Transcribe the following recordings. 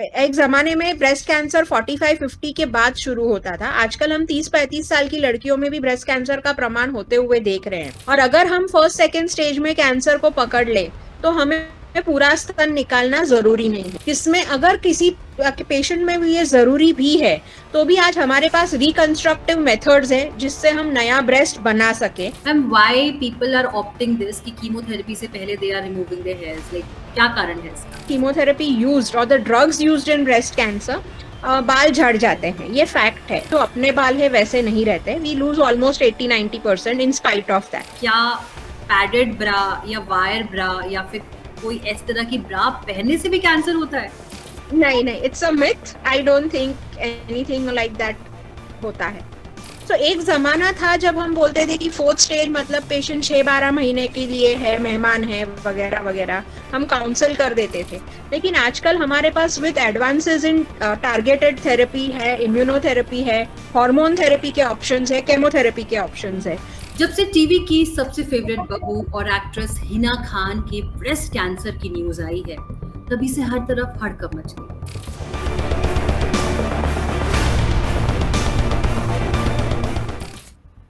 एक ज़माने में ब्रेस्ट कैंसर 45-50 के बाद शुरू होता था। आजकल हम 30-35 साल की लड़कियों में भी ब्रेस्ट कैंसर का प्रमाण होते हुए देख रहे हैं। और अगर हम फर्स्ट सेकंड स्टेज में कैंसर को पकड़ ले तो हमें पूरा स्तन निकालना ज़रूरी नहीं है। इसमें अगर किसी पेशेंट में भी ये ज़रूरी भी है तो भी आज हमारे पास रिकंस्ट्रक्टिव मेथड्स हैं जिससे हम नया ब्रेस्ट बना सके। Ma'am, why people are opting this कि कीमोथेरेपी से पहले they are removing their hairs, like क्या कारण है इसका? कीमोथेरेपी यूज्ड और the drugs used in breast cancer बाल झड़ जाते हैं, ये फैक्ट है। तो अपने बाल है वैसे नहीं रहते, we lose almost 80-90% in spite of that. क्या पैडेड ब्रा या वायर ब्रा या फिर कोई इस तरह की ब्रा पहनने से भी कैंसर होता है? नहीं, it's a myth. I don't think anything like that होता है। तो एक जमाना था जब हम बोलते थे कि फोर्थ स्टेज मतलब पेशेंट 6-12 महीने के लिए है, मेहमान है वगैरह वगैरह, हम काउंसल कर देते थे। लेकिन आजकल हमारे पास with advances in targeted therapy है, इम्यूनोथेरेपी है, हार्मोन थेरेपी के ऑप्शंस है, केमोथेरेपी के ऑप्शंस है। जब से टीवी की सबसे फेवरेट बहू और एक्ट्रेस हिना खान के ब्रेस्ट कैंसर की न्यूज आई है, तभी से हर तरफ हड़कंप मच गई।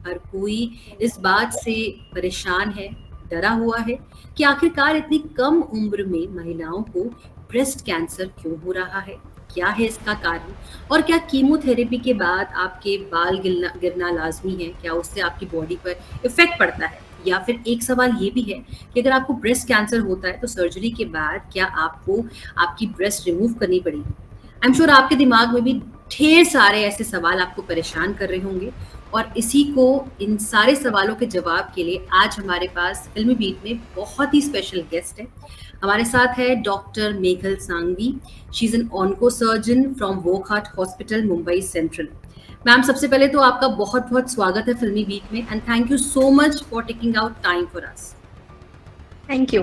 हर कोई इस बात से परेशान है, डरा हुआ है कि आखिरकार इतनी कम उम्र में महिलाओं को ब्रेस्ट कैंसर क्यों हो रहा है, क्या है इसका कारण, और क्या कीमोथेरेपी के बाद आपके बाल गिरना गिरना लाजमी है, क्या उससे आपकी बॉडी पर इफेक्ट पड़ता है, या फिर एक सवाल ये भी है कि अगर आपको ब्रेस्ट कैंसर होता है तो सर्जरी के बाद क्या आपको आपकी ब्रेस्ट रिमूव करनी पड़ेगी। आई एम श्योर आपके दिमाग में भी ढेर सारे ऐसे सवाल आपको परेशान कर रहे होंगे, और इसी को इन सारे सवालों के जवाब के लिए आज हमारे पास फिल्मी बीट में बहुत ही स्पेशल गेस्ट है। हमारे साथ है doctor Meghal Sanghvi. She is an onco surgeon from Wockhardt hospital, Mumbai central. Ma'am, सबसे पहले तो आपका बहुत बहुत स्वागत है फिल्मी बीट में, and thank you so much for taking out time for us. Thank you.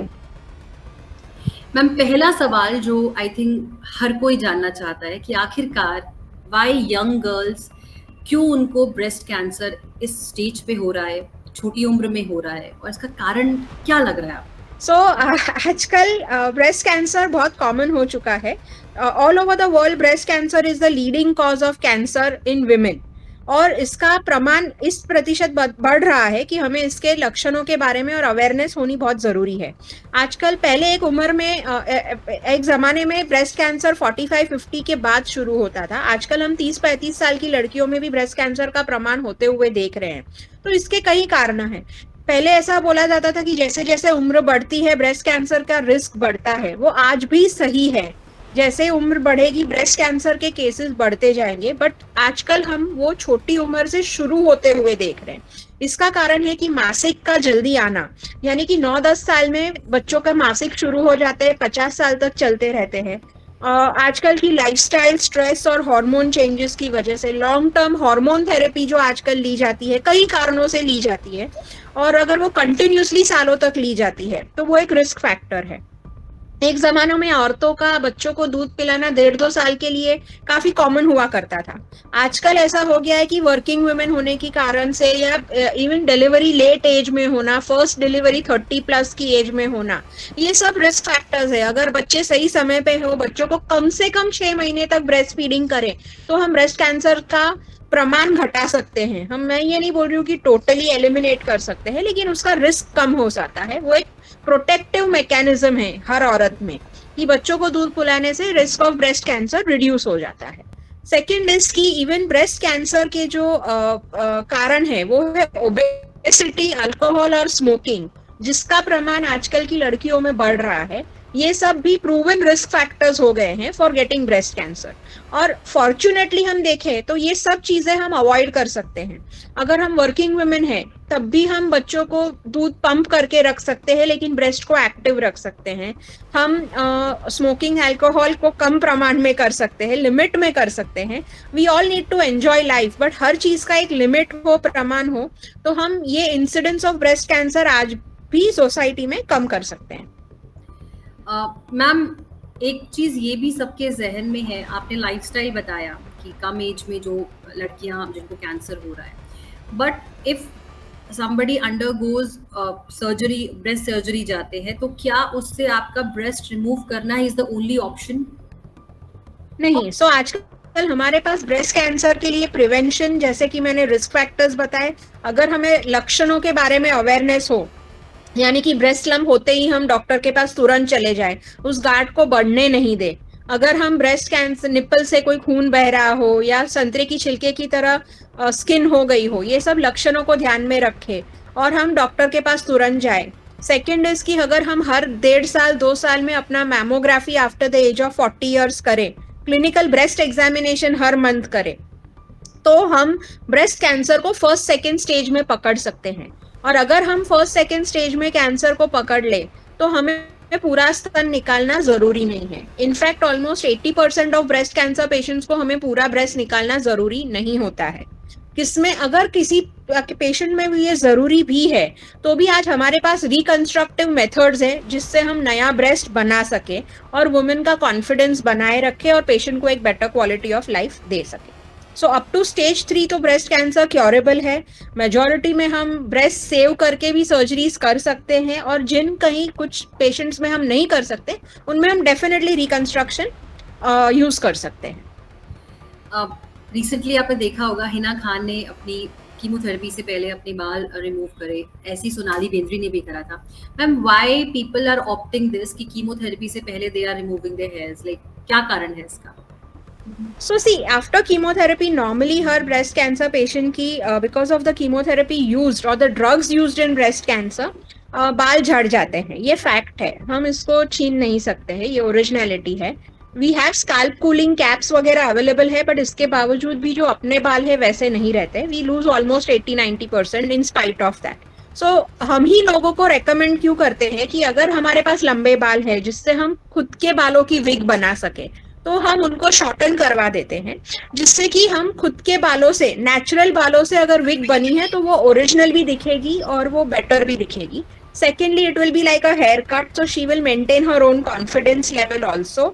Ma'am, पहला सवाल जो आई थिंक हर कोई जानना चाहता है कि आखिरकार वाई यंग गर्ल्स, क्यों उनको ब्रेस्ट कैंसर इस स्टेज पे हो रहा है, छोटी उम्र में हो रहा है, और इसका कारण क्या लग रहा है आपको? आजकल ब्रेस्ट कैंसर बहुत कॉमन हो चुका है। All over the world breast cancer is the leading cause of cancer in women, और इसका प्रमाण इस प्रतिशत बढ़ रहा है कि हमें इसके लक्षणों के बारे में और अवेयरनेस होनी बहुत ज़रूरी है। आजकल पहले एक उम्र में एक ज़माने में ब्रेस्ट कैंसर 45-50 के बाद शुरू होता था। आजकल हम 30-35 साल की लड़कियों में भी ब्रेस्ट कैंसर का प्रमाण होते हुए देख रहे हैं। तो इसके कई कारण हैं। पहले ऐसा बोला जाता था कि जैसे जैसे उम्र बढ़ती है ब्रेस्ट कैंसर का रिस्क बढ़ता है, वो आज भी सही है। जैसे उम्र बढ़ेगी ब्रेस्ट कैंसर के केसेस बढ़ते जाएंगे, बट आजकल हम वो छोटी उम्र से शुरू होते हुए देख रहे हैं। इसका कारण है कि मासिक का जल्दी आना, यानी कि 9-10 साल में बच्चों का मासिक शुरू हो जाते हैं, 50 साल तक चलते रहते हैं। आजकल की लाइफस्टाइल, स्ट्रेस और हार्मोन चेंजेस की वजह से लॉन्ग टर्म हार्मोन थेरेपी जो आजकल ली जाती है, कई कारणों से ली जाती है, और अगर वो कंटिन्यूसली सालों तक ली जाती है तो वो एक रिस्क फैक्टर है। एक जमानों में औरतों का बच्चों को दूध पिलाना 1.5-2 साल के लिए काफी कॉमन हुआ करता था। आजकल ऐसा हो गया है कि वर्किंग वुमेन होने के कारण से, या इवन डिलीवरी लेट एज में होना, फर्स्ट डिलीवरी 30+ की एज में होना, ये सब रिस्क फैक्टर्स है। अगर बच्चे सही समय पे हो, बच्चों को कम से कम 6 महीने तक ब्रेस्ट फीडिंग करें तो हम ब्रेस्ट कैंसर का प्रमाण घटा सकते हैं। मैं ये नहीं बोल रही हूँ कि टोटली एलिमिनेट कर सकते हैं, लेकिन उसका रिस्क कम हो जाता है। वो एक प्रोटेक्टिव मैकेनिज्म है हर औरत में कि बच्चों को दूध पिलाने से risk of breast cancer reduce हो जाता है। सेकेंड इज कि इवन ब्रेस्ट कैंसर के जो कारण है वो है ओबेसिटी, अल्कोहल और स्मोकिंग, जिसका प्रमाण आजकल की लड़कियों में बढ़ रहा है। ये सब भी प्रूवन रिस्क फैक्टर्स हो गए हैं फॉर गेटिंग ब्रेस्ट कैंसर। और फॉर्चुनेटली हम देखें तो ये सब चीजें हम अवॉइड कर सकते हैं। अगर हम वर्किंग वुमेन हैं तब भी हम बच्चों को दूध पंप करके रख सकते हैं, लेकिन ब्रेस्ट को एक्टिव रख सकते हैं। हम स्मोकिंग, अल्कोहल को कम प्रमाण में कर सकते हैं, लिमिट में कर सकते हैं। We all need to enjoy life, but हर चीज का एक लिमिट हो, प्रमाण हो, तो हम ये इंसिडेंस ऑफ ब्रेस्ट कैंसर आज भी सोसाइटी में कम कर सकते हैं। मैम, एक चीज ये भी सबके जहन में है, आपने लाइफस्टाइल बताया कि कम एज में जो लड़कियां जिनको कैंसर हो रहा है, but if somebody undergoes surgery, breast surgery जाते हैं, तो क्या उससे आपका ब्रेस्ट रिमूव करना इज द ओनली ऑप्शन? नहीं, सो आजकल हमारे पास ब्रेस्ट कैंसर के लिए प्रिवेंशन, जैसे कि मैंने रिस्क फैक्टर्स बताए, अगर हमें लक्षणों के बारे में अवेयरनेस हो, यानी कि ब्रेस्ट लम्प होते ही हम डॉक्टर के पास तुरंत चले जाए, उस गार्ड को बढ़ने नहीं दे। अगर हम ब्रेस्ट कैंसर, निप्पल से कोई खून बह रहा हो या संतरे की छिलके की तरह स्किन हो गई हो, ये सब लक्षणों को ध्यान में रखे और हम डॉक्टर के पास तुरंत जाए। सेकेंड इज कि अगर हम हर 1.5 साल 2 साल में अपना mammography after the age of 40 years करें, क्लिनिकल ब्रेस्ट एग्जामिनेशन हर मंथ करें, तो हम ब्रेस्ट कैंसर को फर्स्ट सेकेंड स्टेज में पकड़ सकते हैं। और अगर हम फर्स्ट सेकेंड स्टेज में कैंसर को पकड़ ले तो हमें पूरा स्तन निकालना जरूरी नहीं है। In fact almost 80% of breast cancer patients को हमें पूरा ब्रेस्ट निकालना जरूरी नहीं होता है। किसमें अगर किसी पेशेंट में भी ये जरूरी भी है तो भी आज हमारे पास रिकंस्ट्रक्टिव मेथड्स हैं जिससे हम नया ब्रेस्ट बना सके और वुमेन का कॉन्फिडेंस बनाए रखे और पेशेंट को एक बेटर क्वालिटी ऑफ लाइफ दे सके। सो अप टू स्टेज 3 तो ब्रेस्ट कैंसर क्योरेबल है। मेजोरिटी में हम ब्रेस्ट सेव करके भी सर्जरीज कर सकते हैं, और जिन कहीं कुछ पेशेंट्स में हम नहीं कर सकते उनमें हम डेफिनेटली रिकंस्ट्रक्शन यूज कर सकते हैं। रिसेंटली आपने देखा होगा हिना खान ने अपनी कीमोथेरेपी से पहले अपने बाल रिमूव करे, ऐसी सोनाली बेंद्रे ने भी करा था। Ma'am, why people are opting this कि कीमोथेरेपी से पहले they are removing their hairs, like क्या कारण है इसका? So see, after chemotherapy, normally her breast cancer patient की because of the chemotherapy used or the drugs used in breast cancer, बाल झड़ जाते हैं। ये फैक्ट है, हम इसको छीन नहीं सकते हैं, ये ओरिजिनलिटी है। We have scalp cooling caps वगैरह अवेलेबल है, बट इसके बावजूद भी जो अपने बाल है वैसे नहीं रहते। We lose almost 80-90% in spite of that. So हम ही लोगों को रेकमेंड क्यों करते हैं कि अगर हमारे पास लंबे बाल है जिससे हम खुद के बालों की विग बना सके, तो हम उनको शॉर्टन करवा देते हैं, जिससे कि हम खुद के बालों से, नेचुरल बालों से अगर विग बनी है तो वो ओरिजिनल भी दिखेगी और वो बेटर भी दिखेगी। Secondly, it will be like a haircut, so she will maintain her own confidence level also.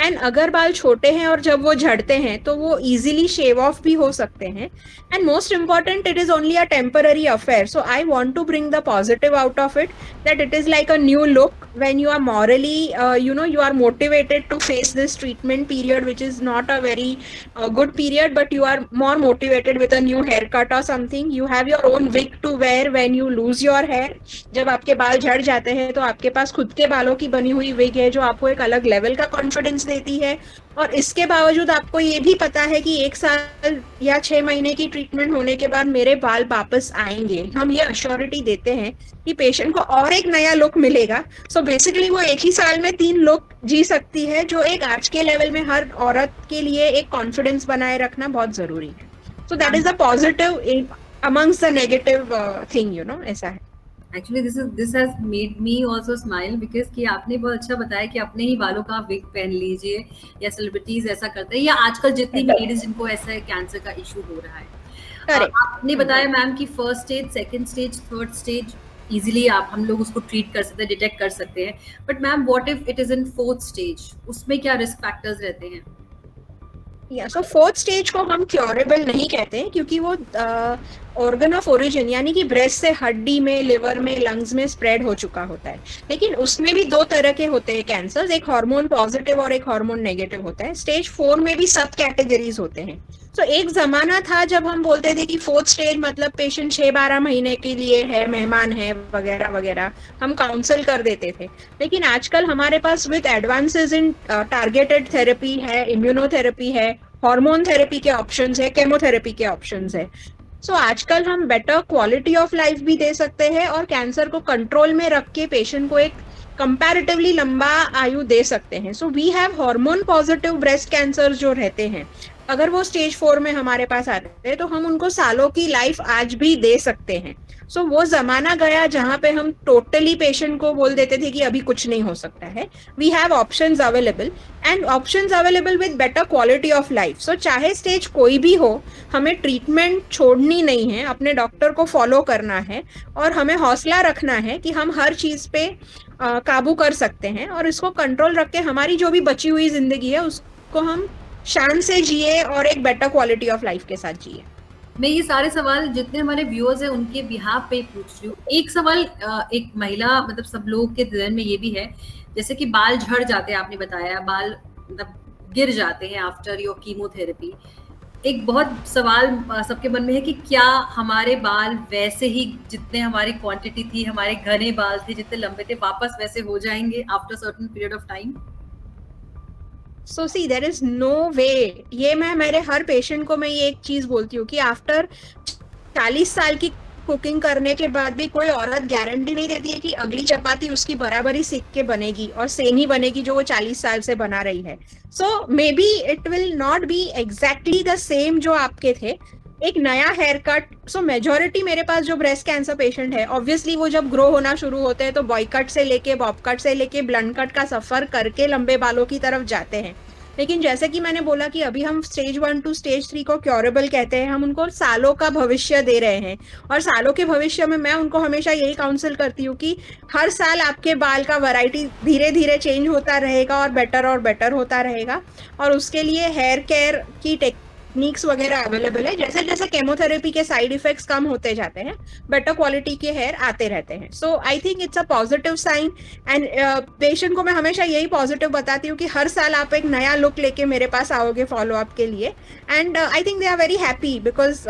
And अगर बाल छोटे हैं और जब वो झड़ते हैं तो वो easily shave off भी हो सकते हैं। And most important, it is only a temporary affair. So I want to bring the positive out of it, that it is like a new look when you are morally, you are motivated to face this treatment period, which is not a very good period, but you are more motivated with a new haircut or something. You have your own wig to wear when you lose your hair. जब आपके बाल झड़ जाते हैं तो आपके पास खुद के बालों की बनी हुई विग है जो आपको एक अलग लेवल का कॉन्फिडेंस देती है। और इसके बावजूद आपको ये भी पता है कि 1 साल या 6 महीने की ट्रीटमेंट होने के बाद मेरे बाल वापस आएंगे। हम ये अश्योरिटी देते हैं कि पेशेंट को और एक नया लुक मिलेगा। सो बेसिकली वो एक ही साल में 3 लुक जी सकती है, जो एक आज के लेवल में हर औरत के लिए एक कॉन्फिडेंस बनाए रखना बहुत जरूरी है। So that is the positive amongst the negative thing, ऐसा है। Actually this has made me also smile, because कि आपने बहुत अच्छा बताया कि अपने ही बालों का विग पहन लीजिए, या सेलिब्रिटीज ऐसा करते हैं, या आजकल जितनी भी लेडीज जिनको ऐसा कैंसर का इशू हो रहा है। आपने बताया मैम कि first stage, second stage, third stage easily हम लोग उसको ट्रीट कर सकते हैं, डिटेक्ट कर सकते हैं। But ma'am, what if it is in fourth stage, उसमें क्या रिस्क फैक्टर्स रहते हैं? सो फोर्थ स्टेज को हम क्योरेबल नहीं कहते हैं, क्योंकि वो ऑर्गन ऑफ ओरिजिन यानी कि ब्रेस्ट से हड्डी में, लिवर में, लंग्स में स्प्रेड हो चुका होता है। लेकिन उसमें भी 2 तरह के होते हैं कैंसर, एक हार्मोन पॉजिटिव और एक हार्मोन नेगेटिव होता है। स्टेज 4 में भी सब कैटेगरीज होते हैं। तो एक जमाना था जब हम बोलते थे कि फोर्थ स्टेज मतलब पेशेंट 6-12 महीने के लिए है, मेहमान है वगैरह वगैरह, हम काउंसल कर देते थे। लेकिन आजकल हमारे पास with advances in targeted therapy है, इम्यूनोथेरेपी है, हार्मोन थेरेपी के ऑप्शंस है, केमोथेरेपी के ऑप्शंस है। सो आजकल हम बेटर क्वालिटी ऑफ लाइफ भी दे सकते हैं और कैंसर को कंट्रोल में रख के पेशेंट को एक कंपैरेटिवली लंबा आयु दे सकते हैं। So we have hormone positive breast cancer जो रहते हैं, अगर वो स्टेज 4 में हमारे पास आते हैं तो हम उनको सालों की लाइफ आज भी दे सकते हैं। सो वो जमाना गया जहां पे हम टोटली पेशेंट को बोल देते थे कि अभी कुछ नहीं हो सकता है। We have options available, and options available with better quality of life. So चाहे स्टेज कोई भी हो, हमें ट्रीटमेंट छोड़नी नहीं है, अपने डॉक्टर को फॉलो करना है और हमें हौसला रखना है कि हम हर चीज पे काबू कर सकते हैं, और इसको कंट्रोल रख के हमारी जो भी बची हुई जिंदगी है उसको हम शान से जिए और एक बेटर क्वालिटी ऑफ लाइफ के साथ जिए। मैं ये सारे सवाल जितने हमारे व्यूअर्स हैं उनके बिहाफ पे पूछ रही हूँ। एक सवाल एक महिला, मतलब सब लोग के ध्यान में ये भी है, जैसे कि बाल झड़ जाते हैं, आपने बताया बाल मतलब गिर जाते हैं आफ्टर योर कीमोथेरेपी, एक बहुत सवाल सबके मन में है कि क्या हमारे बाल वैसे ही, जितने हमारी क्वांटिटी थी, हमारे घने बाल थे, जितने लंबे थे, वापस वैसे हो जाएंगे after certain period of time? So see there is no way. ये मैं मेरे हर पेशेंट को मैं ये एक चीज बोलती हूँ कि आफ्टर 40 साल की कुकिंग करने के बाद भी कोई औरत गारंटी नहीं देती है कि अगली चपाती उसकी बराबरी सीख के बनेगी और सेम ही बनेगी जो वो 40 साल से बना रही है। So maybe it will not be exactly the same जो आपके थे। एक नया हेयर कट, सो मेजोरिटी मेरे पास जो ब्रेस्ट कैंसर पेशेंट है, ऑब्वियसली वो जब ग्रो होना शुरू होते हैं तो बॉय कट से लेके बॉब कट से लेके ब्लंट कट का सफर करके लंबे बालों की तरफ जाते हैं। लेकिन जैसे कि मैंने बोला कि अभी हम स्टेज 1 टू स्टेज 3 को क्योरेबल कहते हैं, हम उनको सालों का भविष्य दे रहे हैं। और सालों के भविष्य में मैं उनको हमेशा यही काउंसिल करती हूँ कि हर साल आपके बाल का वैरायटी धीरे धीरे चेंज होता रहेगा और बेटर होता रहेगा। और उसके लिए हेयर केयर की टेक्निक्स वगैरह अवेलेबल है। जैसे जैसे केमोथेरेपी के साइड इफेक्ट्स कम होते जाते हैं, बेटर क्वालिटी के हेयर आते रहते हैं। So I think it's a positive sign. And patient को मैं हमेशा यही पॉजिटिव बताती हूँ कि हर साल आप एक नया लुक लेके मेरे पास आओगे फॉलो अप के लिए। And I think they are very happy because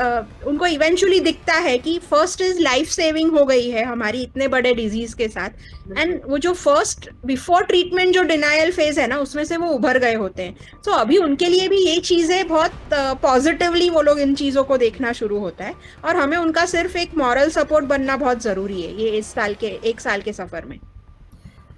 उनको इवेंचुअली दिखता है कि फर्स्ट इज लाइफ सेविंग हो गई है हमारी इतने बड़े डिजीज के साथ। एंड वो जो फर्स्ट बिफोर ट्रीटमेंट जो डिनायल फेज है ना, उसमें से वो उभर गए होते हैं। तो अभी उनके लिए भी ये चीजें बहुत पॉजिटिवली वो लोग इन चीजों को देखना शुरू होता है। और हमें उनका सिर्फ एक मॉरल सपोर्ट बनना बहुत जरूरी है ये इस साल के 1 साल के सफर में।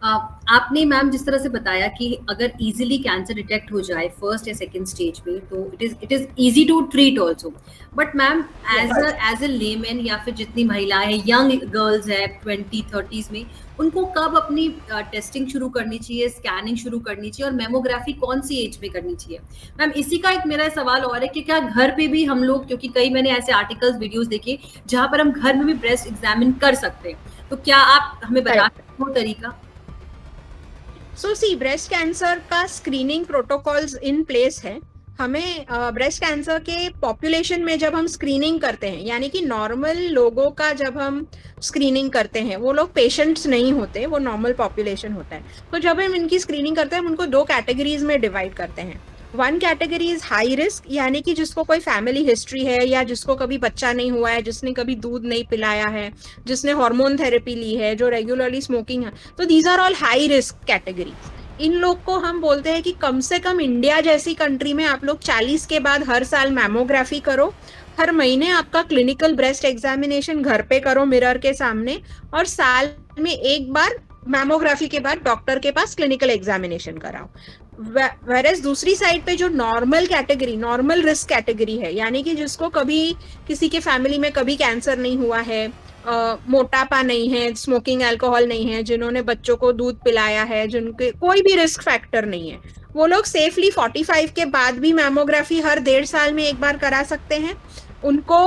आपने मैम जिस तरह से बताया कि अगर इजीली कैंसर डिटेक्ट हो जाए फर्स्ट या सेकंड स्टेज में तो it is easy to treat also. But ma'am as a layman या फिर जितनी महिलाएं हैं, यंग गर्ल्स है 20-30s में, उनको कब अपनी टेस्टिंग शुरू करनी चाहिए, स्कैनिंग शुरू करनी चाहिए, और मेमोग्राफी कौन सी एज में करनी चाहिए? मैम इसी का एक मेरा सवाल और है कि क्या घर पे भी हम लोग, क्योंकि कई मैंने ऐसे आर्टिकल्स वीडियोस देखे जहां पर हम घर में भी ब्रेस्ट एग्जामिन कर सकते हैं, तो क्या आप हमें बता सकते हो तरीका? सो सी ब्रेस्ट कैंसर का स्क्रीनिंग प्रोटोकॉल्स इन प्लेस है। हमें ब्रेस्ट कैंसर के पॉपुलेशन में जब हम स्क्रीनिंग करते हैं, यानी कि नॉर्मल लोगों का जब हम स्क्रीनिंग करते हैं, वो लोग पेशेंट्स नहीं होते, वो नॉर्मल पॉपुलेशन होता है। तो जब हम इनकी स्क्रीनिंग करते हैं हम उनको 2 कैटेगरीज में डिवाइड करते हैं। 1 कैटेगरी इज हाई रिस्क, यानी कि जिसको कोई फैमिली हिस्ट्री है या जिसको कभी बच्चा नहीं हुआ है, जिसने कभी दूध नहीं पिलाया है, जिसने हार्मोन थेरेपी ली है, जो रेगुलरली स्मोकिंग है, तो these are all high risk category. इन लोग को हम बोलते हैं कि कम से कम इंडिया जैसी कंट्री में आप लोग 40 के बाद हर साल मैमोग्राफी करो। हर महीने आपका क्लिनिकल ब्रेस्ट एग्जामिनेशन घर पे करो मिरर के सामने, और साल में एक बार मैमोग्राफी के बाद डॉक्टर के पास क्लिनिकल एग्जामिनेशन कराओ। वेरेस दूसरी साइड पे जो normal category, normal risk category है, यानी कि जिसको कभी किसी के फैमिली में कभी कैंसर नहीं हुआ है, मोटापा नहीं है, स्मोकिंग अल्कोहल नहीं है, जिन्होंने बच्चों को दूध पिलाया है, जिनके कोई भी रिस्क फैक्टर नहीं है, वो लोग सेफली 45 के बाद भी मैमोग्राफी हर 1.5 साल में एक बार करा सकते हैं। उनको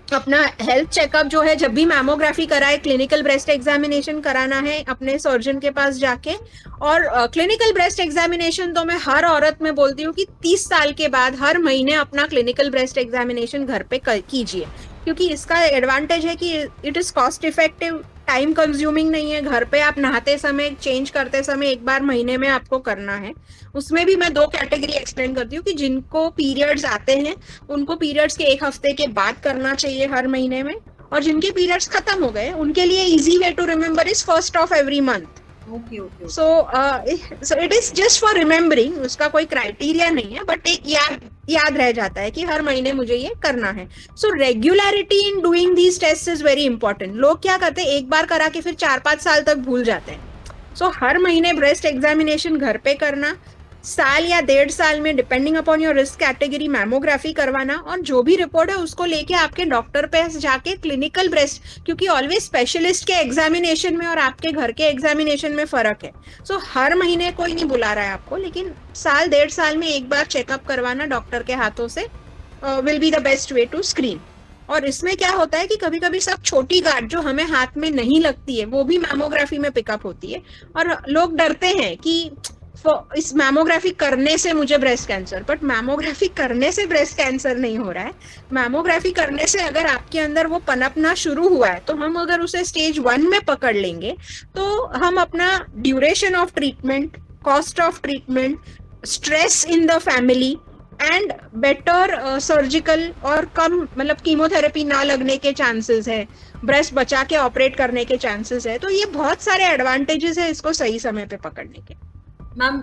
अपना हेल्थ चेकअप जो है, जब भी मैमोग्राफी कराए क्लिनिकल ब्रेस्ट एग्जामिनेशन कराना है अपने सर्जन के पास जाके। और क्लिनिकल ब्रेस्ट एग्जामिनेशन तो मैं हर औरत में बोलती हूँ कि 30 साल के बाद हर महीने अपना क्लिनिकल ब्रेस्ट एग्जामिनेशन घर पे कीजिए, क्योंकि इसका एडवांटेज है कि it is cost effective, time consuming नहीं है। घर पे आप नहाते समय, चेंज करते समय एक बार महीने में आपको करना है। उसमें भी मैं 2 कैटेगरी एक्सप्लेन करती हूँ कि जिनको पीरियड्स आते हैं उनको पीरियड्स के 1 हफ्ते के बाद करना चाहिए हर महीने में, और जिनके पीरियड्स खत्म हो गए उनके लिए easy way to remember is first of every month. So it is just for remembering, उसका कोई क्राइटेरिया नहीं है, बट एक याद रह जाता है कि हर महीने मुझे ये करना है। So regularity in doing these test is very important. लोग क्या करते हैं, एक बार करा के फिर 4-5 साल तक भूल जाते हैं। सो हर महीने ब्रेस्ट एग्जामिनेशन घर पे करना, साल या 1.5 साल में depending upon your risk category mammography करवाना, और जो भी रिपोर्ट है उसको लेके आपके डॉक्टर पे जाके क्लिनिकल ब्रेस्ट, क्योंकि ऑलवेज स्पेशलिस्ट के एग्जामिनेशन में और आपके घर के एग्जामिनेशन में फर्क है। सो हर महीने कोई नहीं बुला रहा है आपको, लेकिन साल 1.5 साल में एक बार चेकअप करवाना डॉक्टर के हाथों से will be the best way to screen. और इसमें क्या होता है कि कभी कभी सब छोटी गांठ जो हमें हाथ में नहीं लगती है वो भी मैमोग्राफी में पिकअप होती है, और लोग डरते हैं कि इस मैमोग्राफी करने से मुझे ब्रेस्ट कैंसर, बट मैमोग्राफी करने से ब्रेस्ट कैंसर नहीं हो रहा है। मैमोग्राफी करने से अगर आपके अंदर वो पनपना शुरू हुआ है, तो हम अगर उसे स्टेज 1 में पकड़ लेंगे तो हम अपना duration of treatment, cost of treatment, stress in the family and better surgical और कम मतलब कीमोथेरेपी ना लगने के चांसेस है, ब्रेस्ट बचा के ऑपरेट करने के चांसेस है। तो ये बहुत सारे एडवांटेजेस है इसको सही समय पे पकड़ने के। मैम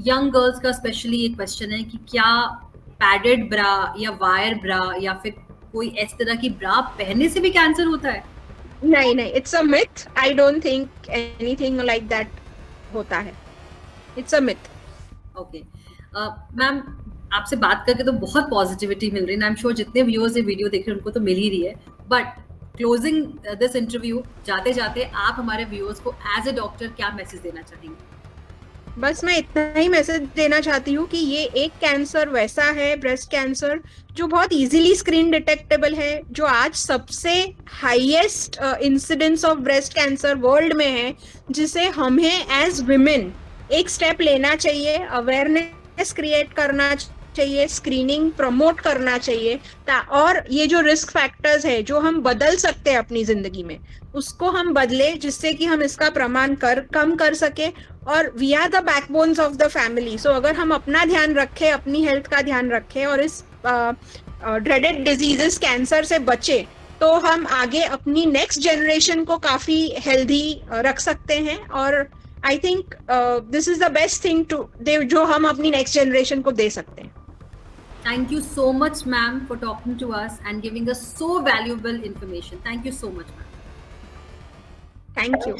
यंग गर्ल्स का स्पेशली एक क्वेश्चन है कि क्या पैडेड ब्रा या वायर ब्रा या फिर कोई इस तरह की ब्रा पहनने से भी कैंसर होता है? नहीं नहीं, it's a myth. I don't think anything like that होता है। It's a myth. Okay ma'am, आपसे बात करके तो बहुत पॉजिटिविटी मिल रही है। आई एम श्योर जितने व्यूअर्स ये वीडियो देख रहे हैं उनको तो मिल ही रही है। बट क्लोजिंग दिस इंटरव्यू, जाते जाते आप हमारे व्यूअर्स को एज ए डॉक्टर क्या मैसेज देना चाहेंगे? बस मैं इतना ही मैसेज देना चाहती हूँ कि ये एक कैंसर वैसा है, ब्रेस्ट कैंसर, जो बहुत इजीली स्क्रीन डिटेक्टेबल है, जो आज सबसे highest incidence of breast cancer world में है, जिसे हमें एज विमेन एक स्टेप लेना चाहिए, अवेयरनेस क्रिएट करना चाहिए, स्क्रीनिंग प्रमोट करना चाहिए। और ये जो रिस्क फैक्टर्स है जो हम बदल सकते हैं अपनी जिंदगी में, उसको हम बदले, जिससे कि हम इसका प्रमाण कम कर सके। और we are the backbones of the family. So अगर हम अपना ध्यान रखें, अपनी हेल्थ का ध्यान रखें और इस ड्रेडेड डिजीजेस कैंसर से बचे, तो हम आगे अपनी नेक्स्ट जनरेशन को काफी हेल्दी रख सकते हैं। और I think this is the best thing today, जो हम अपनी नेक्स्ट जनरेशन को दे सकते हैं। Thank you so much, ma'am, for talking to us and giving us so valuable information. Thank you so much, ma'am. Thank you.